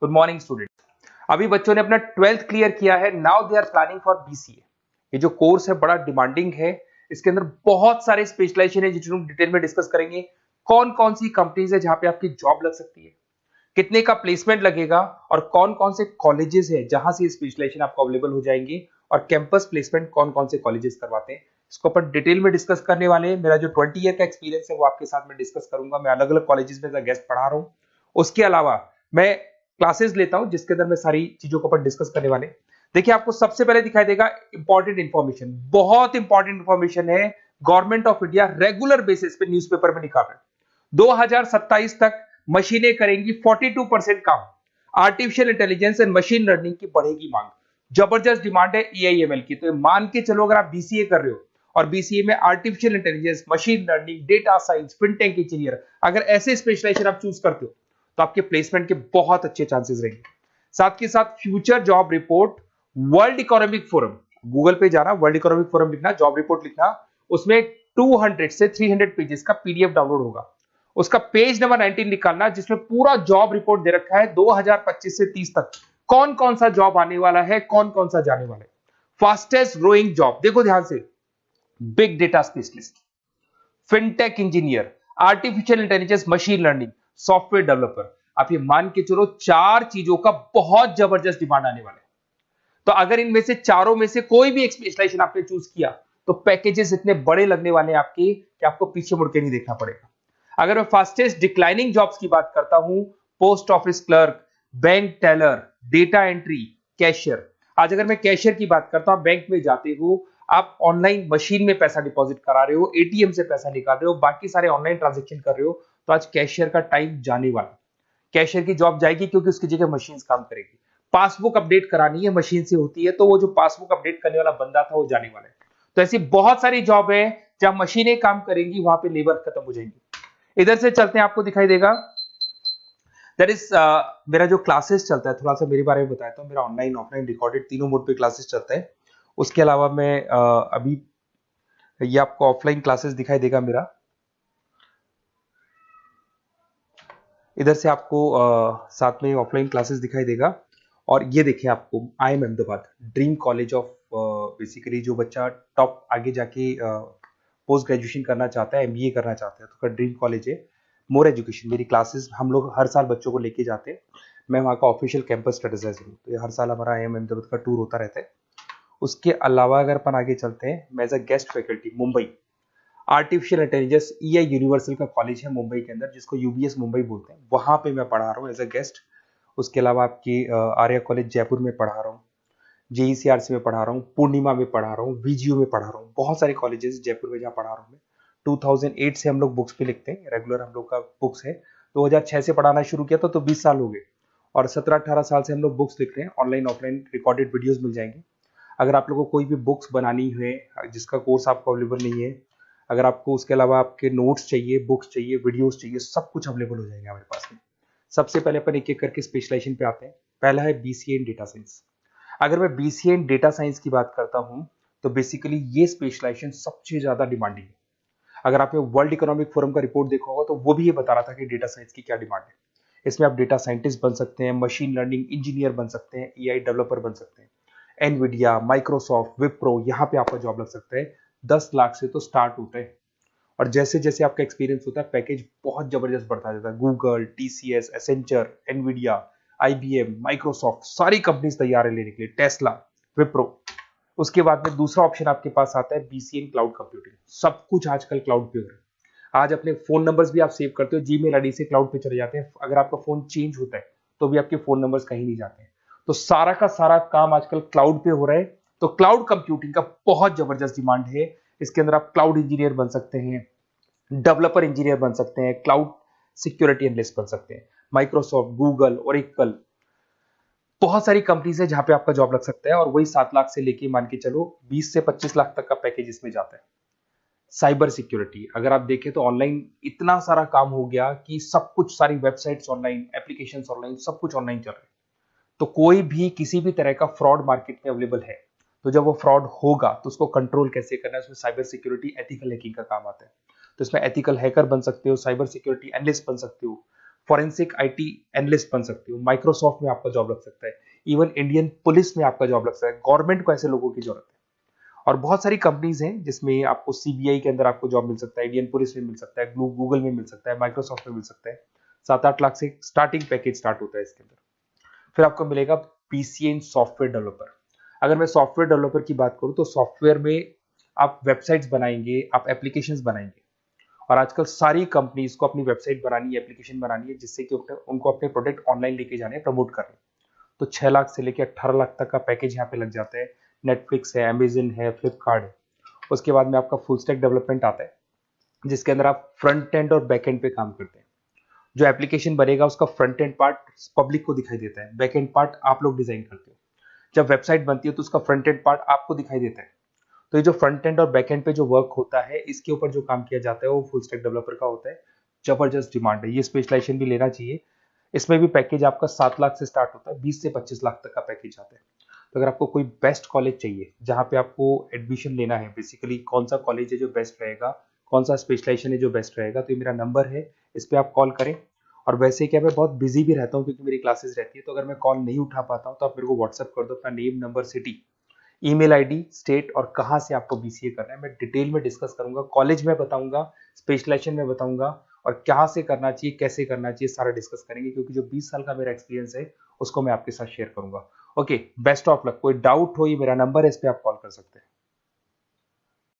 Good morning student. अभी बच्चों ने अपना 12th क्लियर किया है। Now they are planning for BCA. ये जो कोर्स है बड़ा डिमांडिंग है। इसके अंदर बहुत सारे स्पेशलाइजेशन है जिनको डिटेल में डिस्कस करेंगे। कौन कौन सी कंपनीज है जहां पे आपकी जॉब लग सकती है, कितने का प्लेसमेंट लगेगा और कौन कौन से कॉलेजेस है जहां से स्पेशलाइजेशन आपको अवेलेबल हो जाएंगे और कैंपस प्लेसमेंट कौन कौन से कॉलेजेस करवाते हैं, इसको अपन डिटेल में डिस्कस करने वाले हैं। मेरा जो 20 ईयर का एक्सपीरियंस है वो आपके साथ में डिस्कस करूंगा। मैं अलग अलग कॉलेजेस में गेस्ट पढ़ा रहा हूं। उसके अलावा मैं क्लासेस लेता हूं जिसके अंदर मैं सारी चीजों को अपन डिस्कस करने वाले। देखिए, आपको सबसे पहले दिखाई देगा इंपॉर्टेंट इंफॉर्मेशन, बहुत इंपॉर्टेंट इंफॉर्मेशन है। Government of India regular basis पे न्यूज़पेपर में निकाल रहा है 2027 तक मशीनें करेंगी 42% काम। Artificial intelligence and machine learning की बढ़ेगी मांग। जबरदस्त डिमांड है एआईएमएल की। तो मान के चलो, अगर आप बीसीए कर रहे हो और बीसीए में artificial intelligence, machine learning, data science, fintech engineer, अगर ऐसे स्पेशलाइजेशन आप चूज करते हो तो आपके प्लेसमेंट के बहुत अच्छे चांसेस रहेंगे। साथ के साथ future job report, world economic forum, Google पे जाना, वर्ल्ड इकोनॉमिक फोरम लिखना, जॉब रिपोर्ट लिखना, उसमें 200 से 300 पेजेस का पीडीएफ डाउनलोड होगा। उसका पेज नंबर 19 निकालना जिसमें पूरा जॉब रिपोर्ट दे रखा है 2025 से 30 तक कौन कौन सा जॉब आने वाला है, कौन कौन सा जाने वाला है। फास्टेस्ट ग्रोइंग जॉब देखो ध्यान से, big data specialist, fintech engineer, artificial intelligence, machine learning, software developer. आप ये मान के चलो 4 चीजों का बहुत जबरदस्त डिमांड आने वाला है। तो अगर इनमें से चारों में से कोई भी एक स्पेशलाइजेशन आपने चूज किया तो पैकेजेस इतने बड़े लगने वाले हैं आपके कि आपको पीछे मुड़ के नहीं देखना पड़ेगा। अगर मैं फास्टेस्ट डिक्लाइनिंग जॉब्स की बात करता हूं, post office clerk, bank teller, data entry, cashier. आज अगर मैं कैशियर की बात करता हूं, बैंक में जाते हो, आप ऑनलाइन मशीन में पैसा डिपॉजिट करा रहे हो, एटीएम से पैसा निकाल रहे हो, बाकी सारे ऑनलाइन ट्रांजेक्शन कर रहे हो, तो आज कैशियर का टाइम जाने वाला। कैशियर की जॉब जाएगी क्योंकि उसकी जगह मशीन काम करेगी। पासबुक अपडेट करानी है, मशीन से होती है, तो वो जो पासबुक अपडेट करने वाला बंदा था वो जाने वाला है। तो ऐसी बहुत सारी जॉब है जहां मशीनें काम करेंगी, वहां पे लेबर खत्म हो जाएंगी। इधर से चलते हैं, आपको दिखाई देगा दैट इज मेरा जो क्लासेस चलता है, थोड़ा सा मेरे बारे में बताता हूँ। मेरा ऑनलाइन ऑफलाइन रिकॉर्डेड तीनों मोड पे क्लासेस चलता है। उसके अलावा मैं अभी ये आपको ऑफलाइन क्लासेस दिखाई देगा मेरा। इधर से आपको साथ में ऑफलाइन क्लासेस दिखाई देगा। और ये देखिए, आपको IIM Ahmedabad, dream college of, basically जो बच्चा टॉप आगे जाके पोस्ट ग्रेजुएशन करना चाहता है, एमबीए करना चाहता है, तो उसका ड्रीम कॉलेज है। मोर एजुकेशन, मेरी क्लासेस हम लोग हर साल बच्चों को लेके जाते हैं। मैं वहाँ का ऑफिशियल कैंपस स्ट्रेटेजाइजर हूँ, तो ये हर साल हमारा IIM अहमदाबाद का टूर होता रहता है। उसके अलावा अगर अपन आगे चलते हैं, मैं as a guest faculty Mumbai artificial intelligence EI universal का कॉलेज है मुंबई के अंदर, जिसको UBS मुंबई बोलते हैं, वहां पे मैं पढ़ा रहा हूँ एज अ गेस्ट। उसके अलावा आपकी आर्या कॉलेज जयपुर में पढ़ा रहा हूँ, JECRC में पढ़ा रहा हूँ, पूर्णिमा में पढ़ा रहा हूँ, VGU में पढ़ा रहा हूँ। बहुत सारे कॉलेजेस जयपुर में जहाँ पढ़ा रहा हूँ मैं। 2008 से हम लोग बुक्स पे लिखते हैं, रेगुलर हम लोग का बुक्स है। 2006 से पढ़ाना शुरू किया तो 20 साल हो गए, और 17-18 साल से हम लोग बुक्स लिख रहे हैं। ऑनलाइन ऑफलाइन रिकॉर्डेड वीडियोस मिल जाएंगे। अगर आप लोगों को कोई भी बुक्स बनानी है जिसका कोर्स आपको अवेलेबल नहीं है, अगर आपको उसके अलावा आपके नोट्स चाहिए, बुक्स चाहिए, वीडियोस चाहिए, सब कुछ अवेलेबल हो जाएगा हमारे पास में। सबसे पहले अपन एक एक करके स्पेशलाइजेशन पे आते हैं। पहला है BCA इन डेटा साइंस। अगर मैं BCA इन डेटा साइंस की बात करता हूं तो बेसिकली ये स्पेशलाइजेशन सबसे ज्यादा डिमांडिंग है। अगर आपने वर्ल्ड इकोनॉमिक फोरम का रिपोर्ट देखा होगा तो वो भी ये बता रहा था कि डेटा साइंस की क्या डिमांड है। इसमें आप डेटा साइंटिस्ट बन सकते हैं, मशीन लर्निंग इंजीनियर बन सकते हैं, AI डेवलपर बन सकते हैं। एनवीडिया, माइक्रोसॉफ्ट, विप्रो, यहाँ पे आपका जॉब लग सकता है। 10 लाख से तो स्टार्ट होता है, और जैसे जैसे आपका एक्सपीरियंस होता है पैकेज बहुत जबरदस्त बढ़ता जाता है। Google, TCS, Accenture, Nvidia, IBM, Microsoft, सारी कंपनीज तैयार है लेने के लिए, टेस्ला, विप्रो। उसके बाद में दूसरा ऑप्शन आपके पास आता है BCA इन क्लाउड कंप्यूटिंग। सब कुछ आजकल क्लाउड पे हो रहा है। आज अपने फोन नंबर्स भी आप सेव करते हो, जीमेल आईडी से क्लाउड पे चले जाते हैं। अगर आपका फोन चेंज होता है तो भी आपके फोन नंबर्स कहीं नहीं जाते हैं। तो सारा का सारा काम आजकल क्लाउड पे हो रहा है। तो क्लाउड कंप्यूटिंग का बहुत जबरदस्त डिमांड है। इसके अंदर आप क्लाउड इंजीनियर बन सकते हैं, डेवलपर इंजीनियर बन सकते हैं, क्लाउड सिक्योरिटी एनालिस्ट बन सकते हैं। माइक्रोसॉफ्ट, गूगल, ओरेकल, बहुत सारी कंपनीज है जहां पे आपका जॉब लग सकता है। और वही 7 लाख से लेके मान के चलो 20 से 25 लाख तक का पैकेज इसमें जाता है। साइबर सिक्योरिटी, अगर आप देखें तो ऑनलाइन इतना सारा काम हो गया कि सब कुछ, सारी वेबसाइट्स ऑनलाइन, एप्लीकेशंस ऑनलाइन, सब कुछ ऑनलाइन चल रहा है। तो कोई भी किसी भी तरह का फ्रॉड मार्केट में अवेलेबल है, तो जब वो फ्रॉड होगा तो उसको कंट्रोल कैसे करना है, उसमें साइबर सिक्योरिटी, एथिकल हैकिंग का काम आता है। तो इसमें एथिकल हैकर बन सकते हो, साइबर सिक्योरिटी एनालिस्ट बन सकते हो, फॉरेंसिक आईटी एनालिस्ट बन सकते हो, माइक्रोसॉफ्ट में आपका जॉब लग सकता है, इवन इंडियन पुलिस में आपका जॉब लग सकता है। गवर्नमेंट को ऐसे लोगों की जरूरत है। और बहुत सारी कंपनीज हैं जिसमें आपको सीबीआई के अंदर आपको जॉब मिल सकता है, इंडियन पुलिस में मिल सकता है, गूगल में मिल सकता है, माइक्रोसॉफ्ट में मिल सकता है। 7-8 लाख से स्टार्टिंग पैकेज स्टार्ट होता है इसके अंदर। फिर आपको मिलेगा पीसीए इन सॉफ्टवेयर डेवलपर। अगर मैं सॉफ्टवेयर डेवलपर की बात करूं तो सॉफ्टवेयर में आप वेबसाइट्स बनाएंगे, आप एप्लीकेशंस बनाएंगे। और आजकल सारी कंपनीज को अपनी वेबसाइट बनानी है, एप्लीकेशन बनानी है, जिससे कि उनको अपने प्रोडक्ट ऑनलाइन लेके जाने हैं, प्रमोट करने। तो 6 लाख से लेकर 18 लाख तक का पैकेज यहाँ पे लग जाता है। नेटफ्लिक्स है, अमेजन है, फ्लिपकार्ट है। उसके बाद में आपका फुल स्टैक डेवलपमेंट आता है, जिसके अंदर आप फ्रंट एंड और बैक एंड पे काम करते हैं। जो एप्लीकेशन बनेगा उसका फ्रंट एंड पार्ट पब्लिक को दिखाई देता है, बैक एंड पार्ट आप लोग डिजाइन करते हो। जब वेबसाइट बनती है तो उसका फ्रंट एंड पार्ट आपको दिखाई देता है। तो ये जो फ्रंट एंड और बैक एंड पे जो वर्क होता है, इसके ऊपर जो काम किया जाता है वो फुल स्टैक डेवलपर का होता है। जबरदस्त डिमांड है, ये स्पेशलाइजेशन भी लेना चाहिए। इसमें भी पैकेज आपका 7 लाख से स्टार्ट होता है, 20 से 25 लाख तक का पैकेज आता है। तो अगर आपको कोई बेस्ट कॉलेज चाहिए जहाँ पे आपको एडमिशन लेना है, बेसिकली कौन सा कॉलेज है जो बेस्ट रहेगा, कौन सा स्पेशलाइजेशन है जो बेस्ट रहेगा, तो ये मेरा नंबर है, इस पर आप कॉल करें। और वैसे क्या, मैं बहुत बिजी भी रहता हूँ क्योंकि मेरी क्लासेस रहती है, तो अगर मैं कॉल नहीं उठा पाता हूँ तो आप मेरे को व्हाट्सअप कर दो अपना name, number, city, email ID, state और कहाँ से आपको बीसीए करना है। मैं डिटेल में डिस्कस करूंगा, कॉलेज में बताऊंगा, स्पेशलाइजेशन में बताऊंगा, और कहाँ से करना चाहिए, कैसे करना चाहिए, सारा डिस्कस करेंगे, क्योंकि जो 20 साल का मेरा एक्सपीरियंस है उसको मैं आपके साथ शेयर करूंगा। Okay, best of luck. कोई डाउट हो, ये मेरा नंबर है, इस पे आप कॉल कर सकते हैं।